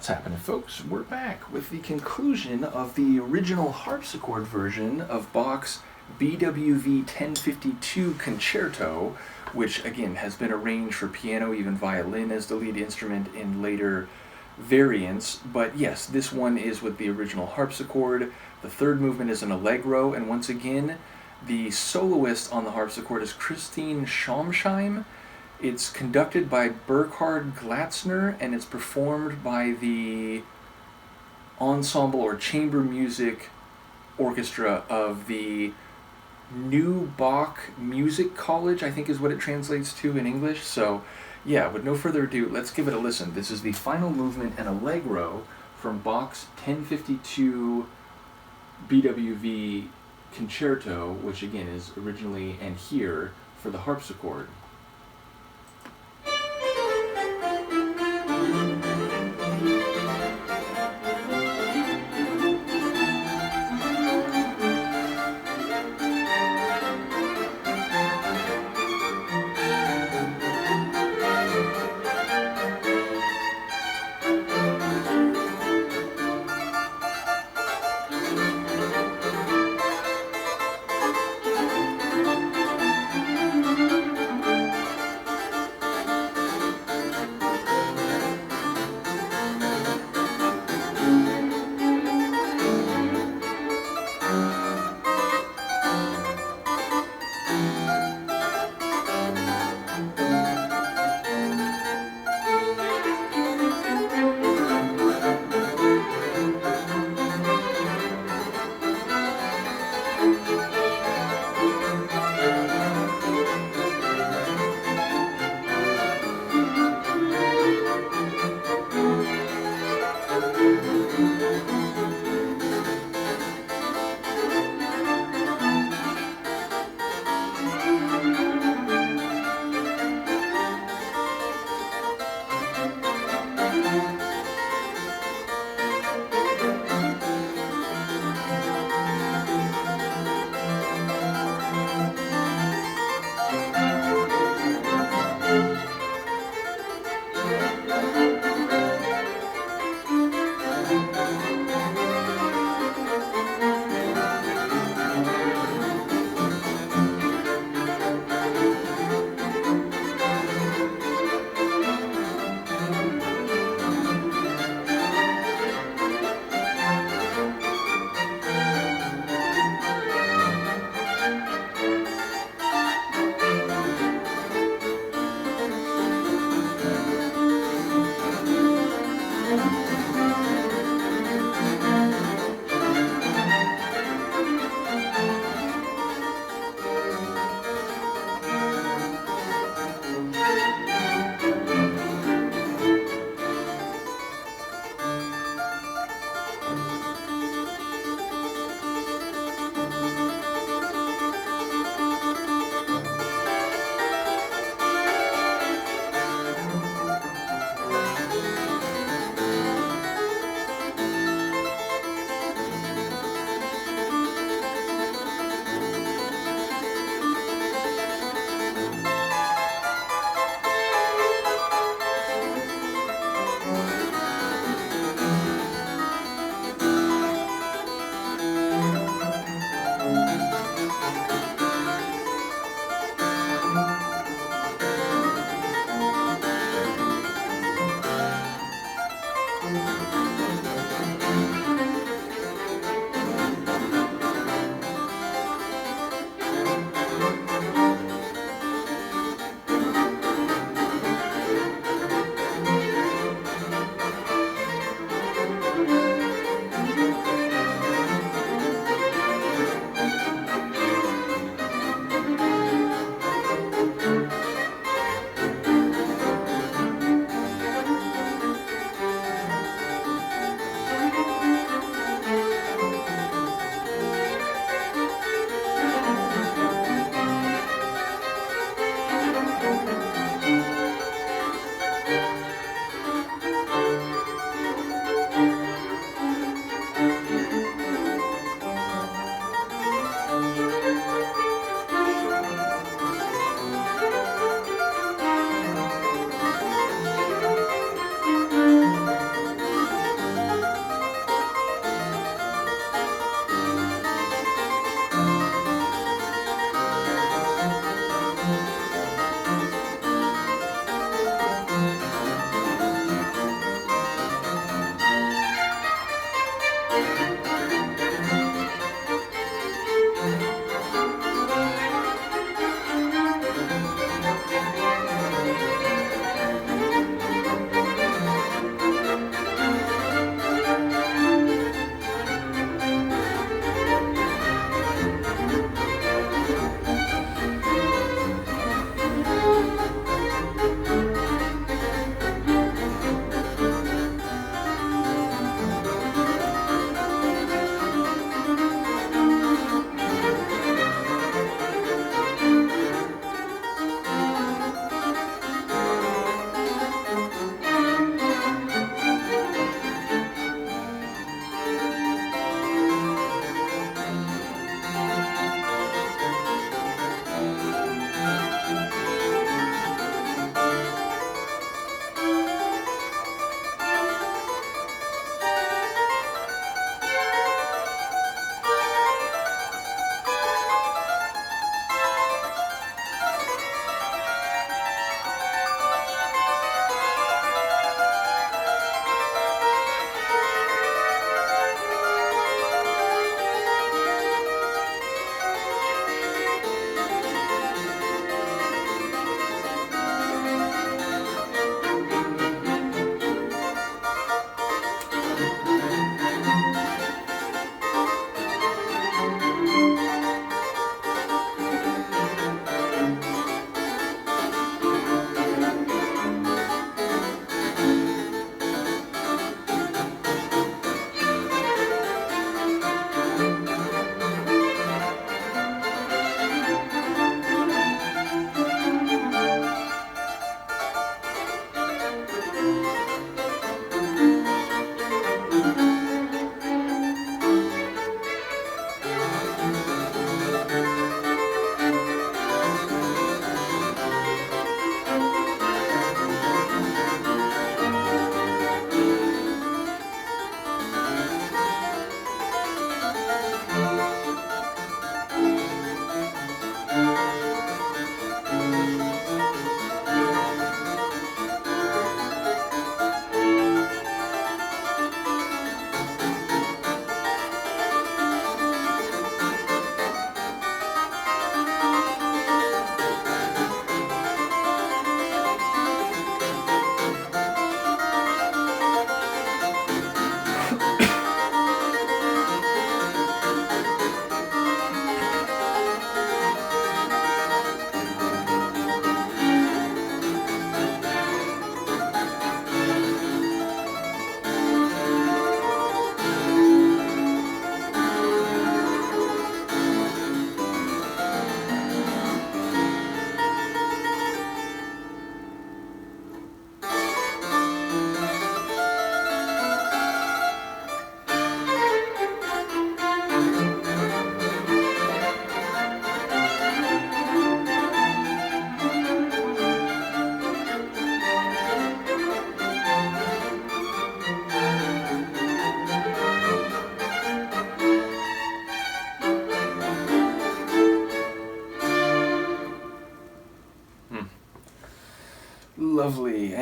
What's happening, folks? We're back with the conclusion of the original harpsichord version of Bach's BWV 1052 Concerto, which again has been arranged for piano, even violin as the lead instrument in later variants. But yes, this one is with the original harpsichord. The third movement is an allegro, and once again, the soloist on the harpsichord is Christine Schornsheim. It's conducted by Burkhard Glaetzner, and it's performed by the ensemble or chamber music orchestra of the Neues Bach Music College, I think is what it translates to in English. So yeah, with no further ado, let's give it a listen. This is the final movement and allegro from Bach's 1052 BWV Concerto, which again is originally and here for the harpsichord.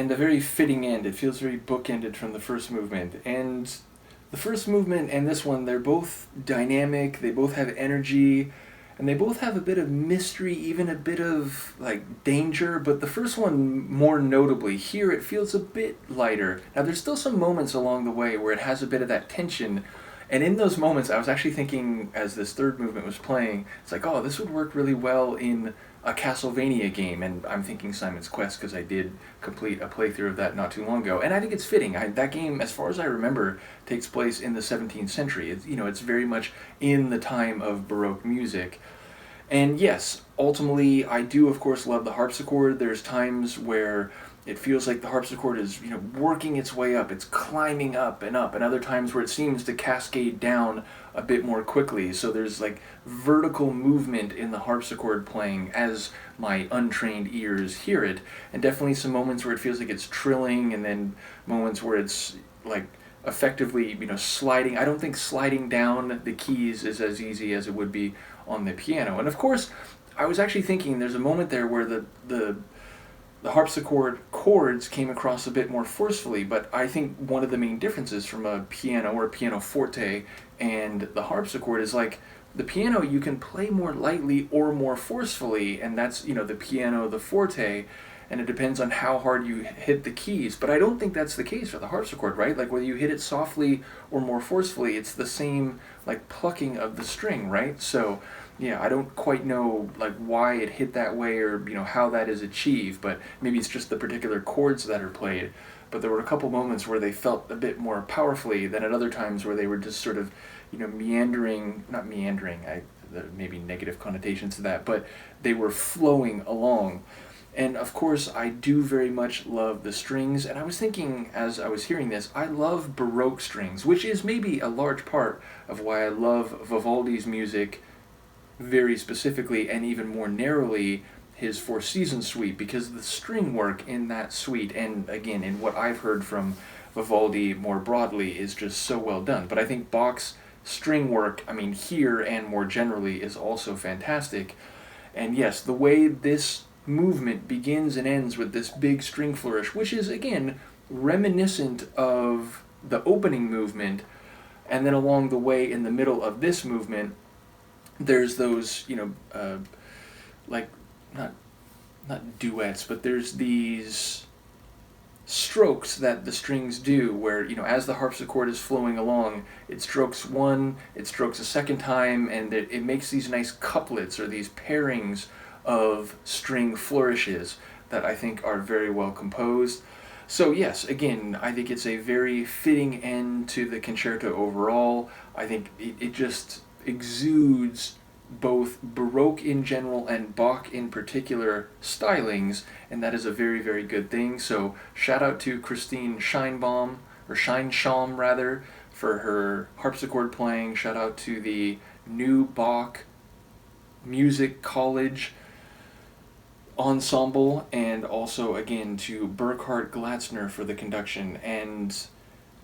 and a very fitting end. It feels very bookended from the first movement. And the first movement and this one, they're both dynamic, they both have energy, and they both have a bit of mystery, even a bit of like danger, but the first one more notably. Here it feels a bit lighter. Now there's still some moments along the way where it has a bit of that tension, and in those moments I was actually thinking, as this third movement was playing, it's like, oh, this would work really well in a Castlevania game, and I'm thinking Simon's Quest because I did complete a playthrough of that not too long ago, and I think it's fitting. That game, as far as I remember, takes place in the 17th century. It's very much in the time of Baroque music. And yes, ultimately, I do of course love the harpsichord. There's times where it feels like the harpsichord is, working its way up, it's climbing up, and other times where it seems to cascade down a bit more quickly. So there's like vertical movement in the harpsichord playing as my untrained ears hear it, and definitely some moments where it feels like it's trilling, and then moments where it's like effectively, sliding. I don't think sliding down the keys is as easy as it would be on the piano. And of course, I was actually thinking there's a moment there where the harpsichord chords came across a bit more forcefully, but I think one of the main differences from a piano or a pianoforte and the harpsichord is like the piano you can play more lightly or more forcefully, and that's, the piano, the forte, and it depends on how hard you hit the keys. But I don't think that's the case for the harpsichord, right? Like whether you hit it softly or more forcefully, it's the same like plucking of the string, right? So yeah, I don't quite know like why it hit that way, or how that is achieved, but maybe it's just the particular chords that are played. But there were a couple moments where they felt a bit more powerfully than at other times where they were just sort of, meandering, not meandering, there may be negative connotations to that, but they were flowing along. And of course, I do very much love the strings, and I was thinking as I was hearing this, I love Baroque strings, which is maybe a large part of why I love Vivaldi's music very specifically, and even more narrowly his Four Seasons suite, because the string work in that suite, and again in what I've heard from Vivaldi more broadly, is just so well done. But I think Bach's string work, here and more generally, is also fantastic. And yes, the way this movement begins and ends with this big string flourish, which is again reminiscent of the opening movement, and then along the way in the middle of this movement there's those, like not duets, but there's these strokes that the strings do where, as the harpsichord is flowing along, it strokes one, it strokes a second time, and it makes these nice couplets or these pairings of string flourishes that I think are very well composed. So yes, again, I think it's a very fitting end to the concerto overall. I think it just exudes both Baroque in general and Bach in particular stylings, and that is a very, very good thing. So shout out to Christine Schornsheim rather, for her harpsichord playing. Shout out to the new Bach Music College ensemble, and also again to Burkhard Glaetzner for the conduction. And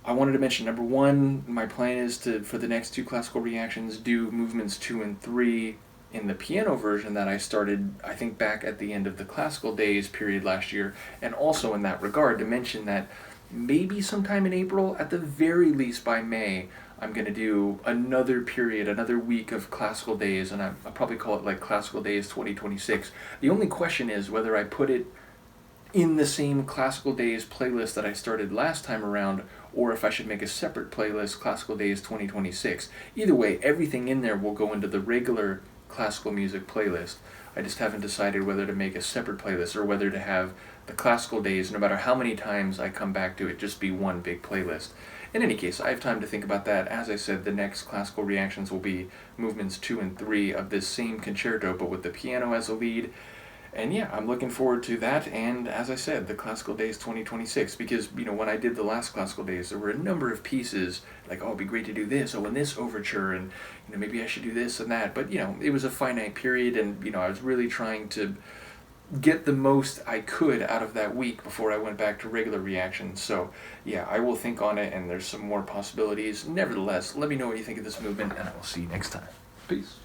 I wanted to mention, number one, my plan is to, for the next two classical reactions, do movements 2 and 3 in the piano version that I started, I think, back at the end of the classical days period last year. And also in that regard, to mention that maybe sometime in April, at the very least by May, I'm going to do another period, another week of classical days, and I'll probably call it like Classical Days 2026. The only question is whether I put it in the same Classical Days playlist that I started last time around, or if I should make a separate playlist, Classical Days 2026. Either way, everything in there will go into the regular classical music playlist. I just haven't decided whether to make a separate playlist or whether to have the Classical Days, no matter how many times I come back to it, just be one big playlist. In any case, I have time to think about that. As I said, the next classical reactions will be movements 2 and 3 of this same concerto, but with the piano as a lead. And yeah, I'm looking forward to that, and as I said, the Classical Days 2026, because, when I did the last Classical Days, there were a number of pieces, like, oh, it'd be great to do this, and this overture, and, maybe I should do this and that, but, it was a finite period, and, I was really trying to get the most I could out of that week before I went back to regular reactions. So yeah, I will think on it, and there's some more possibilities. Nevertheless, let me know what you think of this movement, and I will see you next time. Peace.